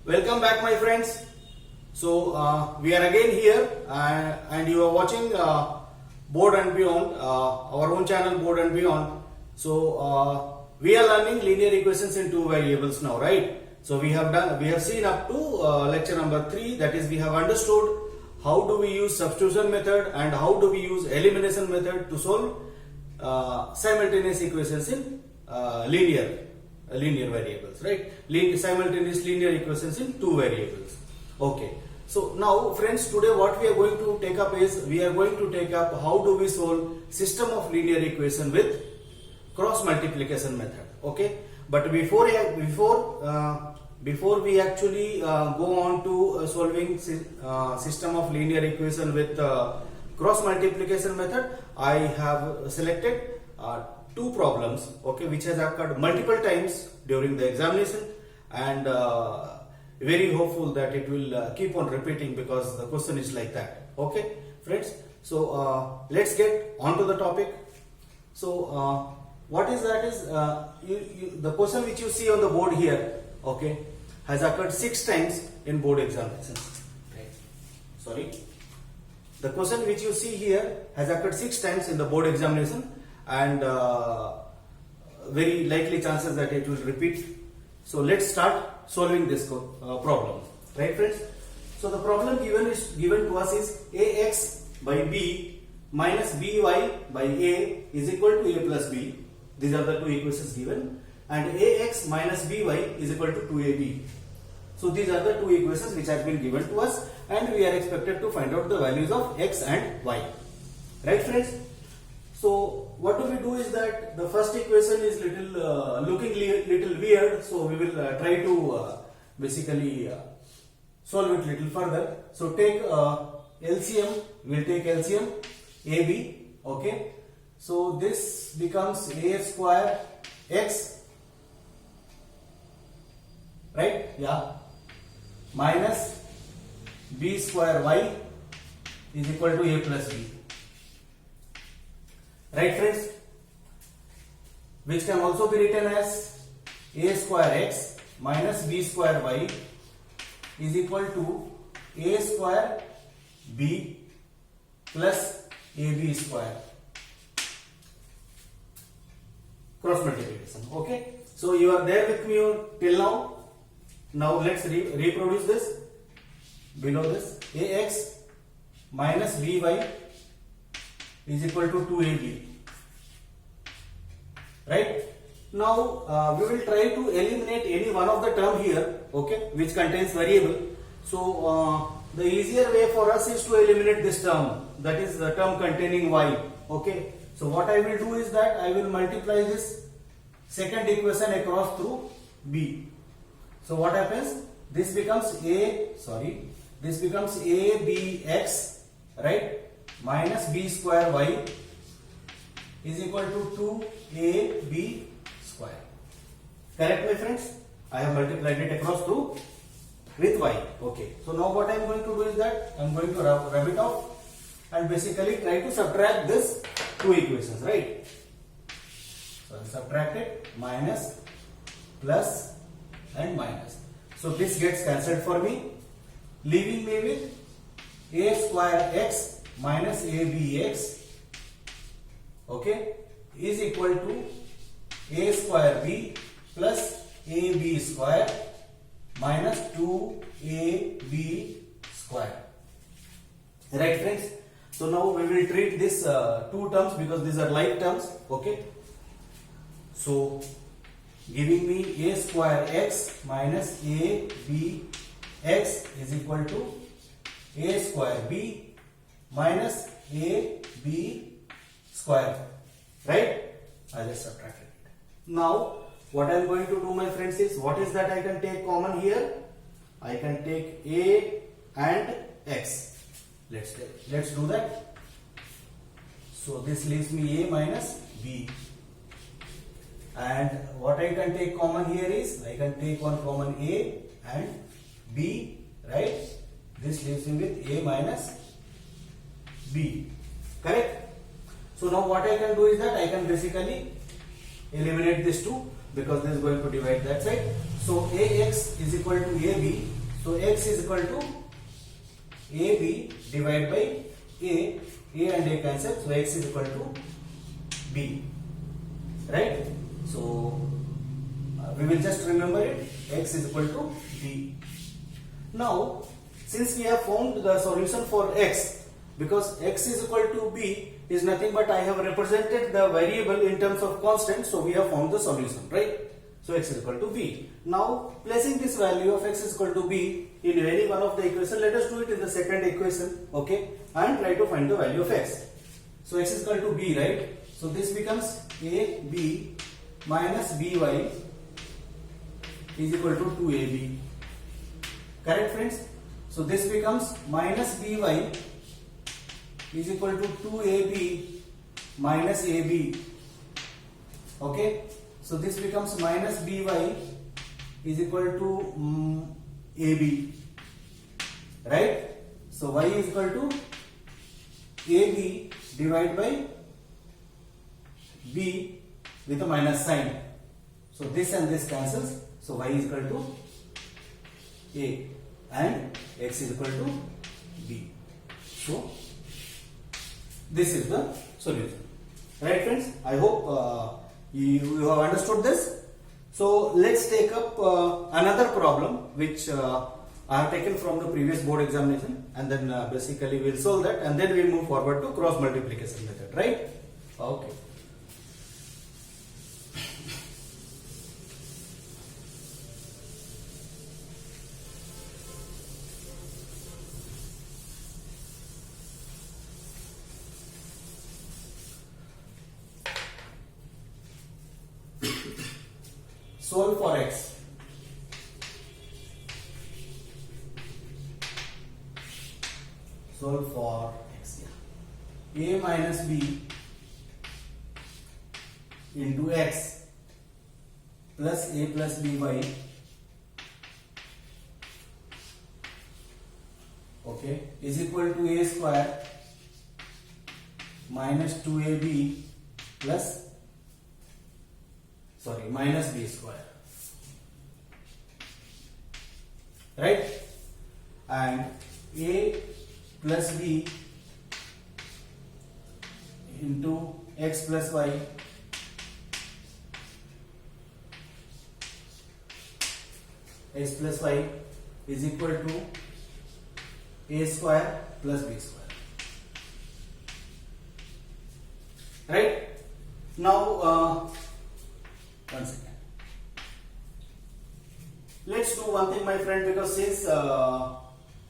Welcome back, my friends. So we are again here, and you are watching Board and Beyond, our own channel Board and Beyond. So we are learning linear equations in two variables now, right? So we have seen up to lecture number 3. That is, we have understood how do we use substitution method and how do we use elimination method to solve simultaneous equations in linear variables, right? Simultaneous linear equations in two variables. Okay. So now, friends, today what we are going to take up is how do we solve system of linear equation with cross multiplication method. Okay. But before we actually go on to solving system of linear equation with cross multiplication method, I have selected two problems, okay, which has occurred multiple times during the examination, and very hopeful that it will keep on repeating because the question is like that. Okay, friends. So let's get on to the topic. So what is that is the question which you see on the board here, okay, has occurred 6 times in board examinations. Right. Sorry. The question which you see here has occurred 6 times in the board examination, and very likely chances that it will repeat. So let's start solving this problem, right, friends? So the problem given to us is ax by b minus by by a is equal to a plus b. These are the two equations given, and ax minus by is equal to 2ab. So these are the two equations which have been given to us, and we are expected to find out the values of x and y, right, friends? So what do we do is that the first equation is looking little weird, so we will try to basically solve it little further. So take LCM, we will take LCM AB, okay. So this becomes a square x, right? Yeah, minus b square y is equal to a plus b. Right, friends? Which can also be written as a square x minus b square y is equal to a square b plus ab square. Cross multiplication. Okay. So you are there with me till now. Now let's reproduce this. Below this, ax minus by is equal to 2ab. Right? Now we will try to eliminate any one of the term here, okay, which contains variable. So the easier way for us is to eliminate this term, that is the term containing y. Okay. So what I will do is that I will multiply this second equation across through b. So what happens? This becomes abx, right, minus b square y is equal to 2ab square. Correct, my friends? I have multiplied it across through with y. Okay. So now what I am going to do is that I am going to rub it off and basically try to subtract this two equations, right? So I subtract it, minus, plus and minus. So this gets cancelled for me, leaving me with a square x minus abx, okay, is equal to a square b plus ab square minus 2ab square. Right, friends? So now we will treat this two terms because these are like terms, okay. So giving me a square x minus abx is equal to a square b minus ab square, right? I just subtracted it. Now what I am going to do, my friends, is what is that I can take common here? I can take a and x. Let's do that. So this leaves me a minus b, and what I can take common here is I can take one common a and b, right? This leaves me with a minus b. Correct? So now what I can do is that I can basically eliminate this two. because this is going to divide that side. So AX is equal to AB. So X is equal to AB divided by A. A and A cancel. So X is equal to B. Right? So we will just remember it. X is equal to B. Now, since we have found the solution for X, because X is equal to B is nothing but I have represented the variable in terms of constant, so we have found the solution, right? So X is equal to B. Now, placing this value of X is equal to B in any one of the equation, let us do it in the second equation, okay? And try to find the value of X. So X is equal to B, right? So this becomes AB minus BY is equal to 2AB. Correct, friends? So this becomes minus BY is equal to 2AB minus AB. Okay? So this becomes minus BY is equal to AB. Right? So Y is equal to AB divided by B with a minus sign. So this and this cancels. So Y is equal to A and X is equal to B. So this is the solution. Right, friends? I hope you have understood this. So let's take up another problem which I have taken from the previous board examination, and then basically we'll solve that, and then we'll move forward to cross multiplication method. Right? Okay. Solve for X. Solve for X. Yeah. A minus B into X plus A plus BY. Okay, is equal to A square minus 2AB plus minus B square. Right? And A plus B into X plus Y X plus Y is equal to A square plus B square. Right? Now one second. Let's do one thing, my friend, because since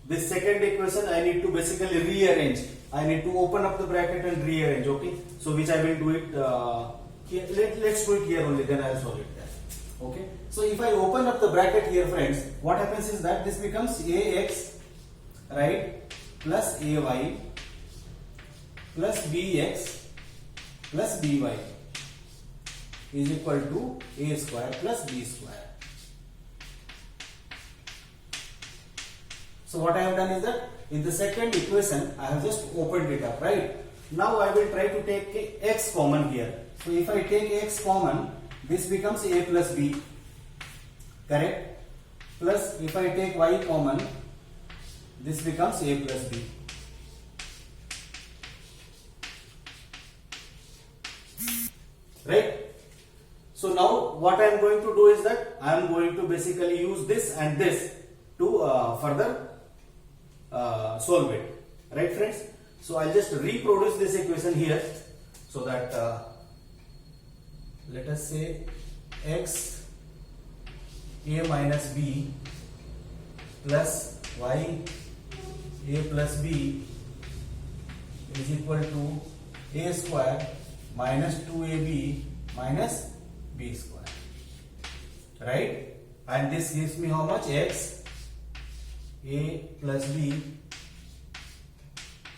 this second equation I need to basically rearrange. I need to open up the bracket and rearrange, okay? So which I will do it here. Let's do it here only, then I will solve it there. Okay? So if I open up the bracket here, friends, what happens is that this becomes AX, right, plus AY plus BX plus BY is equal to A square plus B square. So what I have done is that in the second equation I have just opened it up, right? Now I will try to take X common here. So if I take X common, this becomes A plus B, correct? Plus if I take Y common, this becomes A plus B. Right? So now what I am going to do is that I am going to basically use this and this to further solve it. Right, friends? So I'll just reproduce this equation here so that let us say X A minus B plus Y A plus B is equal to A square minus 2AB minus B square. Right? And this gives me how much? X A plus B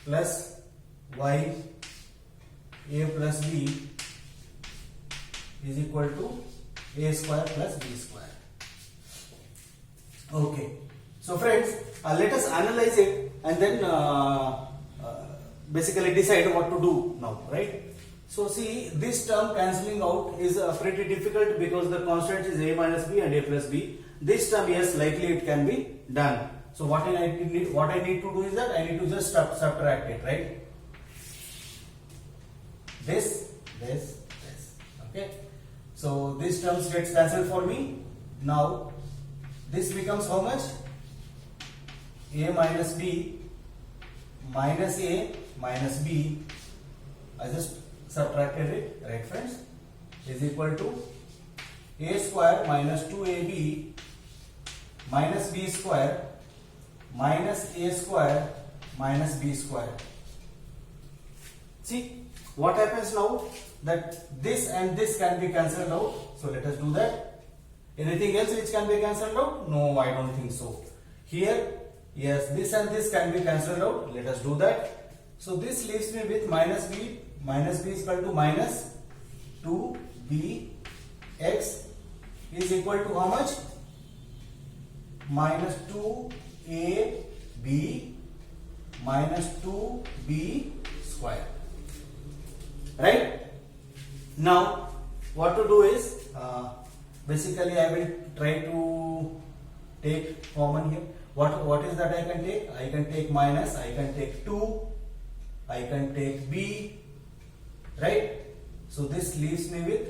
plus Y A plus B is equal to A square plus B square. Okay. So friends, let us analyze it and then basically decide what to do now, right? So see, this term cancelling out is pretty difficult because the constant is a minus b and a plus b. This term, yes, likely it can be done. So what I need to do is that I need to just subtract it, right? This. Okay. So this terms gets cancelled for me. Now this becomes how much? A minus b minus a minus b. I just subtracted it, right friends? Is equal to a square minus 2ab minus b square minus a square minus b square. See what happens now, that this and this can be cancelled out. So let us do that. Anything else which can be cancelled out? No, I don't think so. Here, yes, this and this can be cancelled out. Let us do that. So this leaves me with minus b is equal to minus 2b x is equal to how much? Minus 2ab minus 2b square. Right? Now what to do is basically I will try to take common here. What is that I can take? I can take minus, I can take 2, I can take b, right? So this leaves me with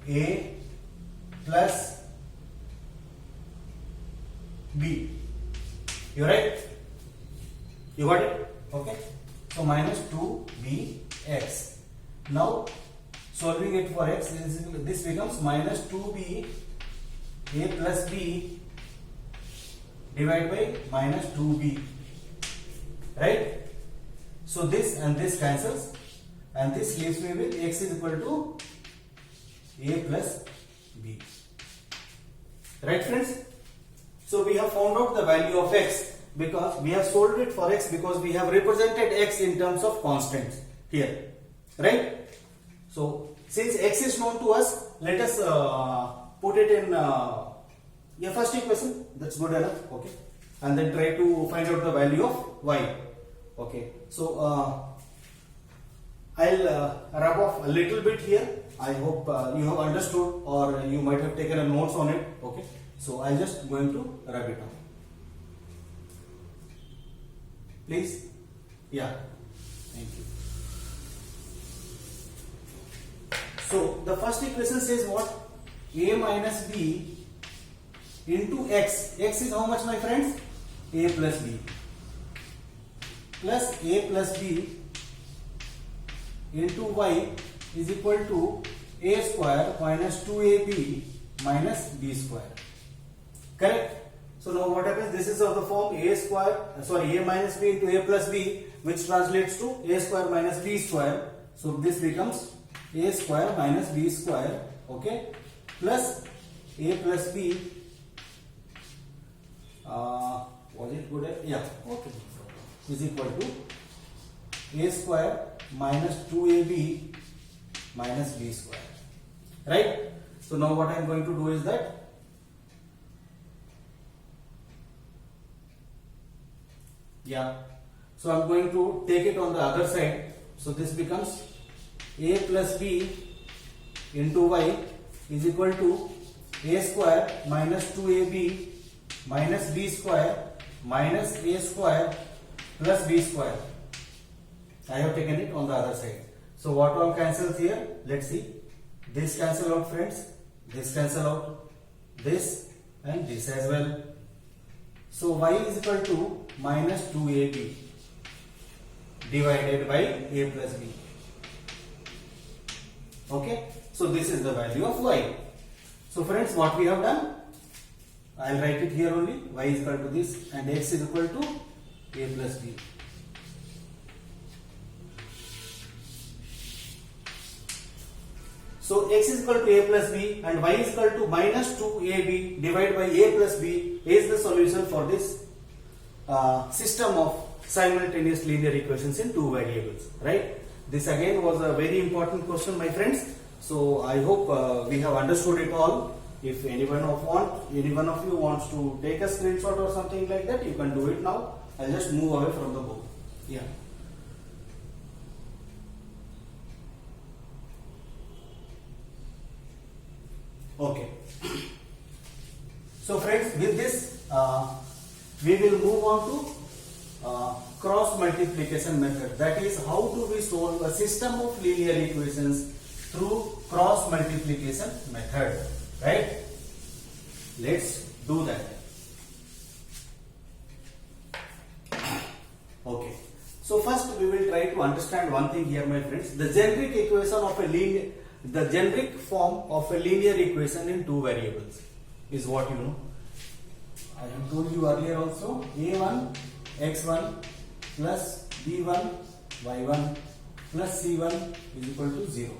a plus b. You right? You got it? Okay. So minus 2bx. Now solving it for x, this becomes minus 2b a plus b divided by minus 2b. Right? So this and this cancels, and this leaves me with x is equal to a plus b. Right friends? So we have found out the value of x because we have solved it for x because we have represented x in terms of constants here. Right? So since x is known to us, let us put it in a first equation. That's good enough. Okay. And then try to find out the value of y. Okay. So I'll rub off a little bit here. I hope you have understood, or you might have taken a notes on it. Okay. So I'm just going to rub it off. Please. Yeah. Thank you. So the first equation says what? A minus b into x. X is how much, my friends? A plus b. Plus a plus b into y is equal to a square minus 2ab minus b square. Correct? So now what happens? This is of the form a minus b into a plus b, which translates to a square minus b square. So this becomes a square minus b square, okay, plus a plus b. Was it good? Yeah, okay. Is equal to a square minus 2ab minus b square. Right? So now what I am going to do is that so I am going to take it on the other side. So this becomes a plus b into y is equal to a square minus 2ab minus b square minus a square plus b square. I have taken it on the other side. So what all cancels here? Let's see. This cancel out, friends. This cancel out. This and this as well. So y is equal to minus 2ab divided by a plus b. Okay. So this is the value of y. So friends, what we have done? I will write it here only. Y is equal to this and x is equal to a plus b. So x is equal to a plus b and y is equal to minus 2ab divided by a plus b is the solution for this system of simultaneous linear equations in two variables. Right? This again was a very important question, my friends. So I hope we have understood it all. If any one of you wants to take a screenshot or something like that, you can do it now. I'll just move away from the board. Yeah. So friends, with this we will move on to cross multiplication method. That is, how do we solve a system of linear equations through cross multiplication method, right? Let's do that. Okay. So first we will try to understand one thing here, my friends. The generic equation of a the generic form of a linear equation in two variables is what you know. I have told you earlier also, a1 x1 plus b1 y1 plus c1 is equal to 0.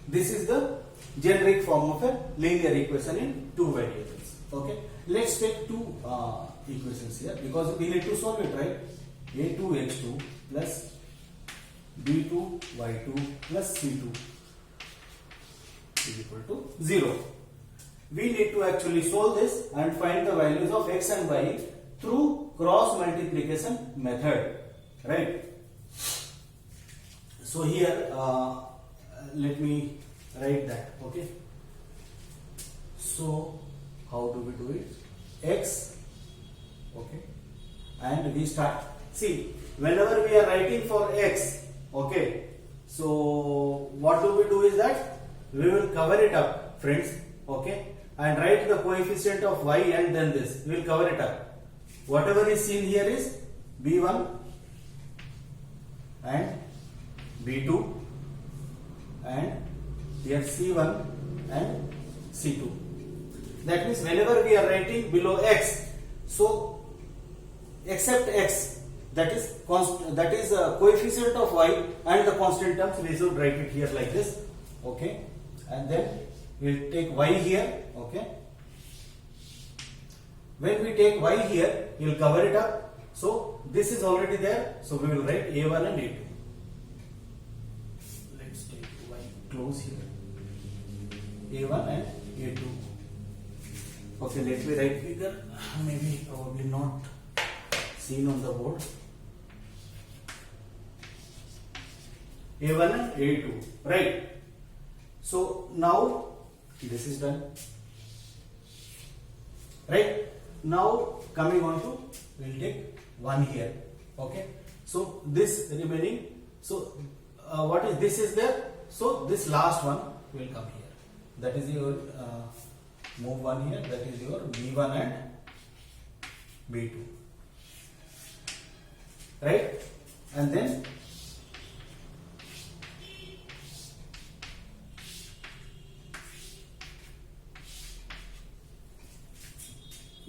This is the generic form of a linear equation in two variables. Okay, let's take two equations here because we need to solve it, right? a2 x2 plus b2 y2 plus c2 is equal to 0. We need to actually solve this and find the values of x and y through cross multiplication method, right? So here let me write that. Okay, so how do we do it? X, okay, and we start. See, whenever we are writing for x, okay, so what do we do is that we will cover it up, friends, okay, and write the coefficient of y and then this. We will cover it up. Whatever is seen here is b1 and b2 and here c1 and c2. That means whenever we are writing below x, so except x, that is coefficient of y and the constant terms, we should write it here like this, okay, and then we'll take y here, okay. When we take y here, we'll cover it up. So this is already there, so we will write a1 and a2. Let's take y close here, a1 and a2. Okay, let me write bigger, maybe probably not seen on the board. a1 and a2, right? So now this is done, right? Now coming on to, we'll take 1 here, okay. So this remaining, so what is this is there, so this last one will come here. That is your move 1 here, that is your b1 and b2, right? And then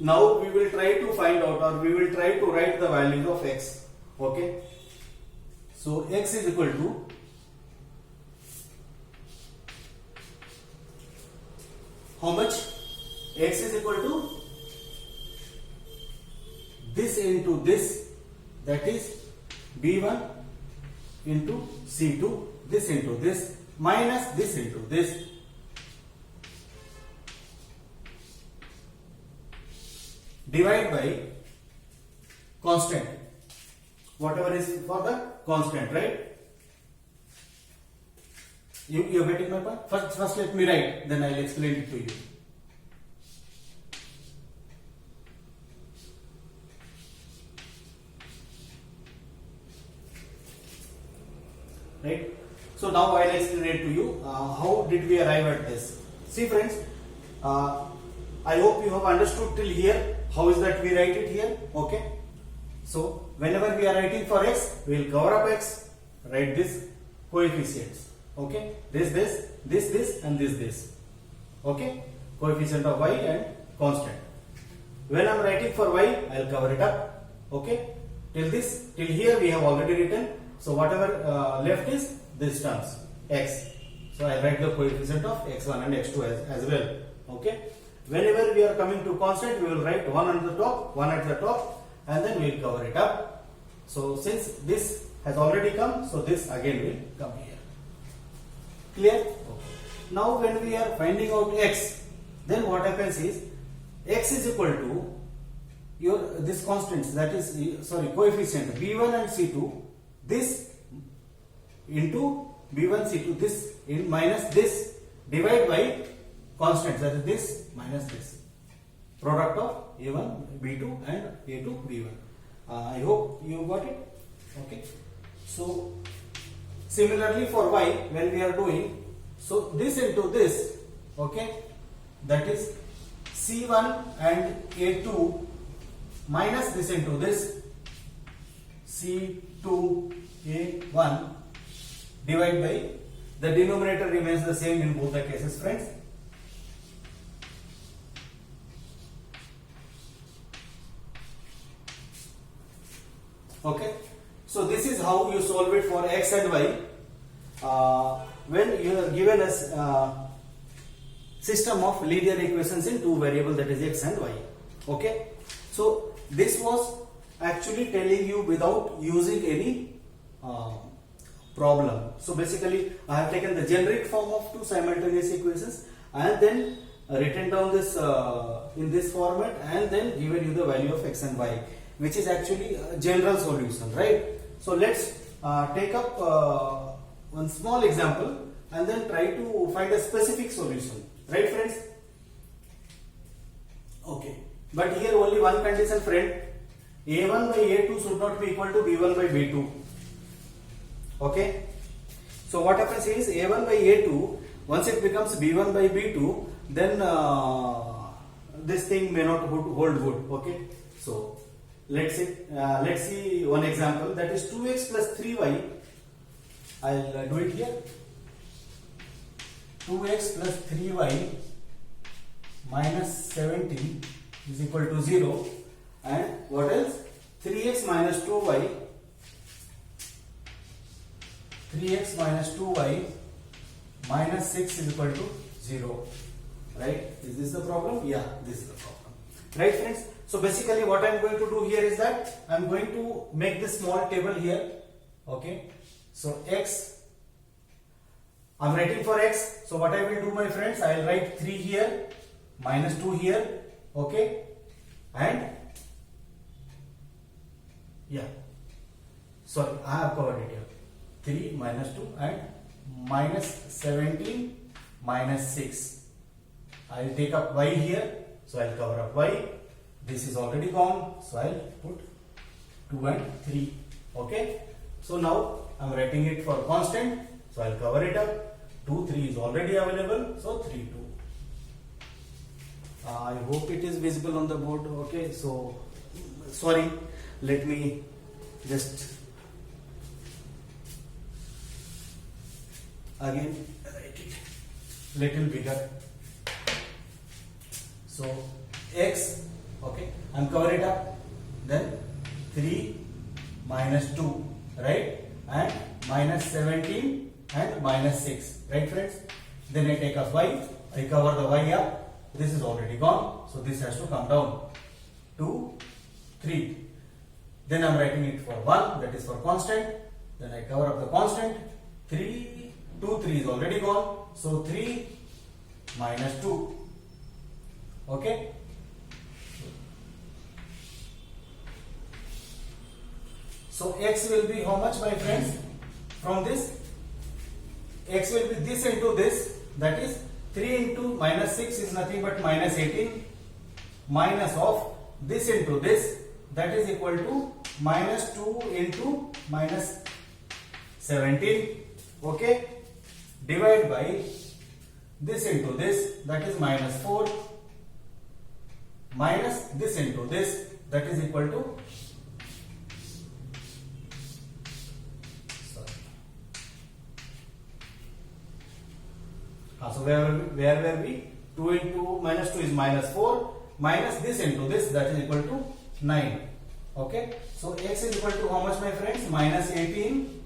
now we will try to find out, or we will try to write the values of x, okay. So x is equal to how much? X is equal to this into this, that is b1 into c2, this into this, minus this into this, divide by constant, whatever is for the constant, right? You're getting my point? First let me write, then I'll explain it to you. Right? So now I'll explain it to you. How did we arrive at this? See friends, I hope you have understood till here. How is that we write it here? Okay. So whenever we are writing for x, we will cover up x, write this coefficients. Okay. This and this. Okay. Coefficient of y and constant. When I am writing for y, I will cover it up. Okay. Till here we have already written. So whatever left is this terms x. So I write the coefficient of x1 and x2 as well. Okay. Whenever we are coming to constant, we will write one on the top, one at the top, and then we will cover it up. So since this has already come, so this again will come here. Clear? Okay. Now when we are finding out x, then what happens is x is equal to your this constants, that is coefficient b1 and c2, this into b1 c2, this in minus this, divide by constants, that is this minus this. product of A1 B2 and A2 B1. I hope you got it. Okay, so similarly for y, when we are doing, so this into this, okay, that is C1 and A2 minus this into this C2 A1 divide by, the denominator remains the same in both the cases, friends. Okay, so this is how you solve it for x and y when you are given a system of linear equations in two variables, that is x and y. Okay, so this was actually telling you without using any problem. So basically I have taken the generic form of two simultaneous equations and then written down this in this format and then given you the value of x and y, which is actually a general solution, right? So let's take up one small example and then try to find a specific solution, right friends? Okay, but here only one condition, friend. A1 by A2 should not be equal to B1 by B2. Okay, so what happens is A1 by A2, once it becomes B1 by B2, then this thing may not hold good. Okay, so let's see one example, that is 2x plus 3y. I'll do it here. 2x plus 3y minus 17 is equal to 0, and what else? 3x minus 2y 3x minus 2y minus 6 is equal to 0, right? Is this the problem? Yeah, this is the problem, right friends? So basically what I am going to do here is that I am going to make this small table here. Okay, so x, I am writing for x, so what I will do, my friends, I will write 3 here, minus 2 here, okay, and yeah, sorry, I have covered it here. 3 minus 2 and minus 17 minus 6. I will take up y here, so I will cover up y. This is already gone, so I will put 2 and 3. Okay, so now I am writing it for constant, so I will cover it up. 2, 3 is already available, so 3, 2. I hope it is visible on the board. Okay, so sorry, let me just again write it little bigger. So x, okay, I'm cover it up, then 3 minus 2, right, and minus 17 and minus 6, right friends? Then I take up y, I cover the y up. This is already gone, so this has to come down. 2, 3. Then I am writing it for 1, that is for constant. Then I cover up the constant. 3, 2, 3 is already gone, so 3 minus 2. Okay. So x will be how much, my friends? From this, x will be this into this, that is 3 into minus 6 is nothing but minus 18, minus of this into this, that is equal to minus 2 into minus 17, okay, divide by this into this, that is minus 4, minus this into this, that is equal to, so where were we? 2 into minus 2 is minus 4, minus this into this, that is equal to 9. Okay, so x is equal to how much, my friends? Minus 18.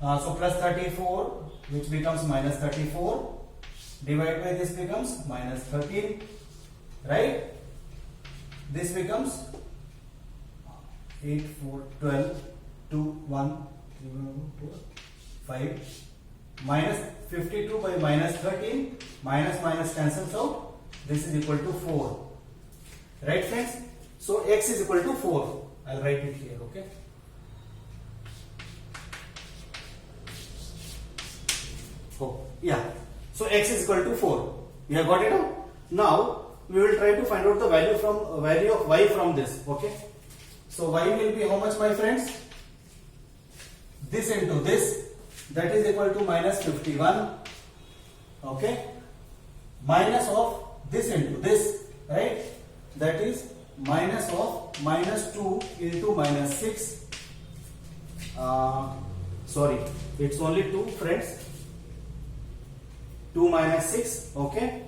So plus 34, which becomes minus 34, divided by this becomes minus 13, right? This becomes 8, 4, 12, 2, 1, 3, 4, 5, minus 52 by minus 13, minus minus cancels out, this is equal to 4, right friends? So x is equal to 4, I'll write it here, okay? Oh, yeah, so x is equal to 4, we have got it now. Now we will try to find out the value of y from this. Okay, so y will be how much, my friends? This into this, that is equal to minus 51. Okay, minus of this into this, right? That is minus of minus 2 into minus 6. Sorry, it's only 2, friends. 2 minus 6. Okay,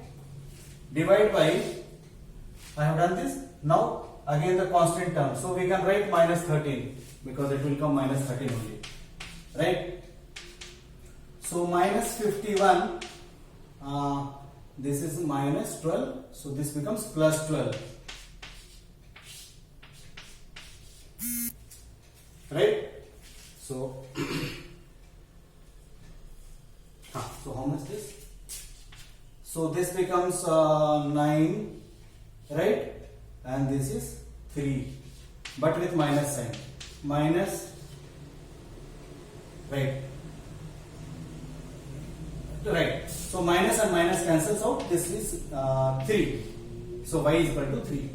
divide by, I have done this. Now again the constant term, so we can write minus 13 because it will come minus 13 only, right? So minus 51, this is minus 12, so this becomes plus 12, right? So so how much this? So this becomes 9, right? And this is 3, but with minus sign. Minus, right? Right. So minus and minus cancels out. This is 3. So y is equal to 3.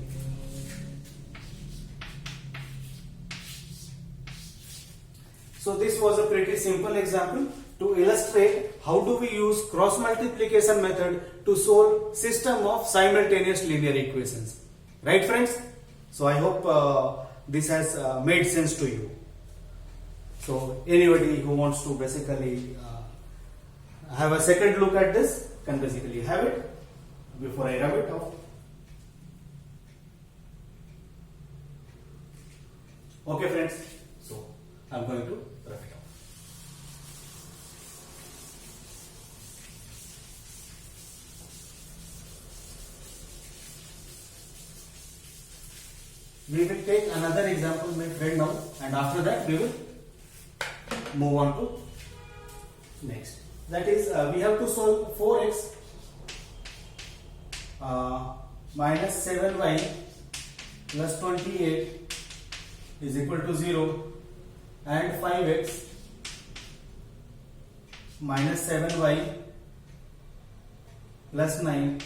So this was a pretty simple example to illustrate how do we use cross multiplication method to solve system of simultaneous linear equations. Right, friends? So I hope this has made sense to you. So anybody who wants to basically have a second look at this can basically have it before I rub it off. Okay, friends. So I'm going to rub it off. We will take another example, my friend, now, and after that we will move on to next. That is, we have to solve 4x minus 7y plus 28 is equal to 0 and 5x minus 7y plus 9,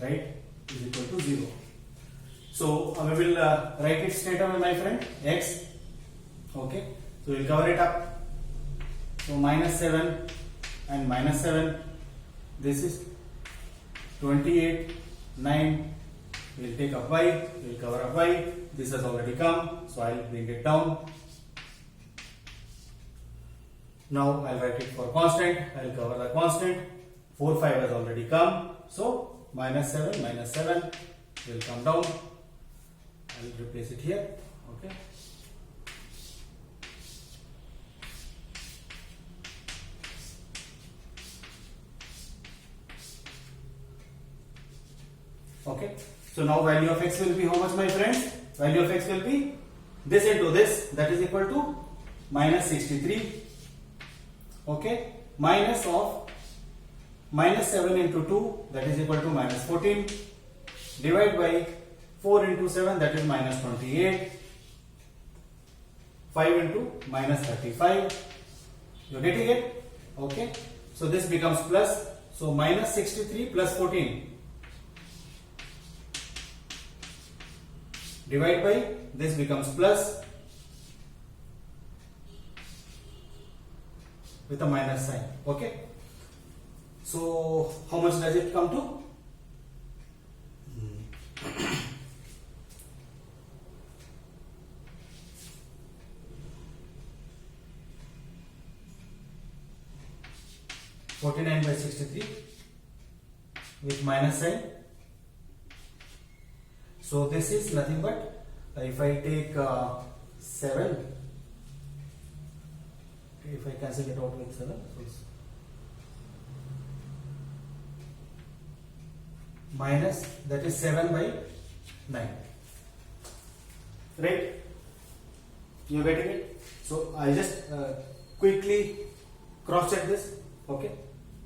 right, is equal to 0. So we will write it straight away, my friend. X. Okay. So we will cover it up. So minus 7 and minus 7. This is 28. 9. We will take up y. We will cover up y. This has already come. So I will bring it down. Now I will write it for constant. I will cover the constant. 4, 5 has already come. So minus 7 will come down. I will replace it here. Okay. Okay. So now value of x will be how much, my friends? Value of x will be this into this, that is equal to minus 63. Okay. Minus of minus 7 into 2, that is equal to minus 14. Divide by 4 into 7, that is minus 28. 5 into minus 35. You getting it? Okay. So this becomes plus. So minus 63 plus 14. Divide by, this becomes plus with a minus sign. Okay. So how much does it come to? 49 by 63 with minus sign. So this is nothing but, if I take 7, if I cancel it out with 7, so it's minus, that is 7 by 9. Right? You are getting it? So I just quickly cross check this. Okay.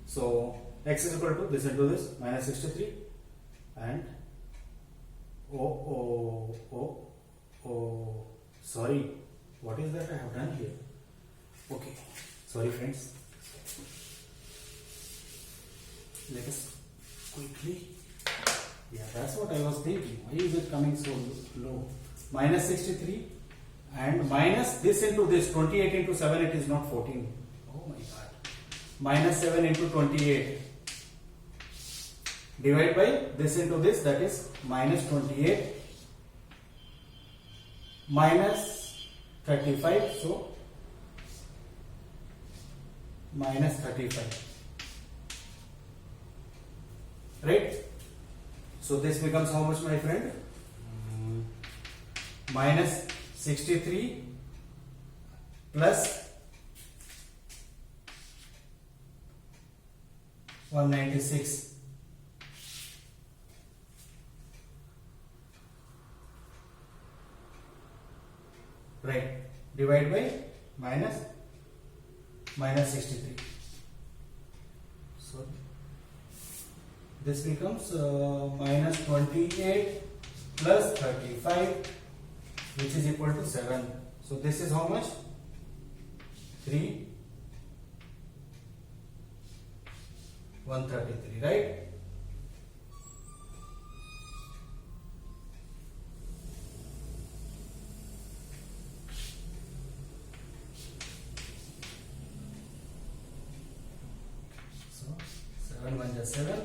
So x is equal to this into this, minus 63, and sorry, what is that I have done here? Okay, sorry friends, let us quickly Yeah, that's what I was thinking. Why is it coming so low? Minus 63 and minus this into this, 28 into 7, it is not 14. Oh my god. Minus 7 into 28. Divide by this into this, that is minus 28 minus 35, so minus 35. Right? So this becomes how much, my friend? Minus 63 plus 196. Right. Divide by minus 63. So this becomes minus 28 plus 35, which is equal to 7. So this is how much? 3 133, right? So 7 1 is 7,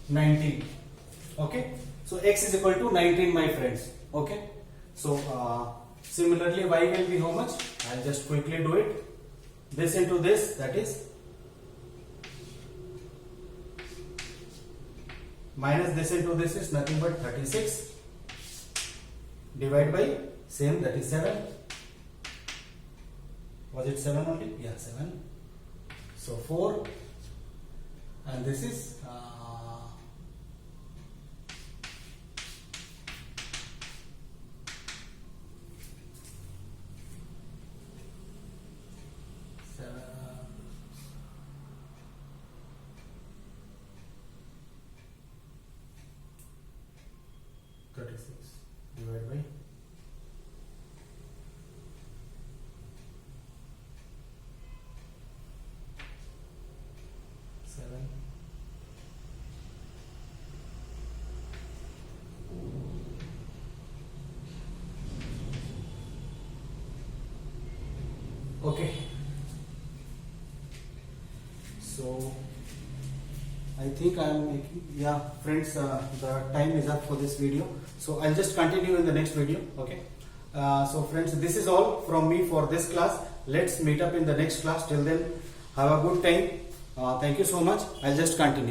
19. Okay, so x is equal to 19, my friends. Okay, so similarly y will be how much? I'll just quickly do it. This into this, that is minus this into this is nothing but 36. Divide by same, that is 7. Was it 7 only? Yeah, 7. So 4, and this is 36 divided by 7. Okay, so I think I am making, yeah friends, the time is up for this video, so I'll just continue in the next video. Okay, so friends, this is all from me for this class. Let's meet up in the next class. Till then, have a good time. Thank you so much. I'll just continue.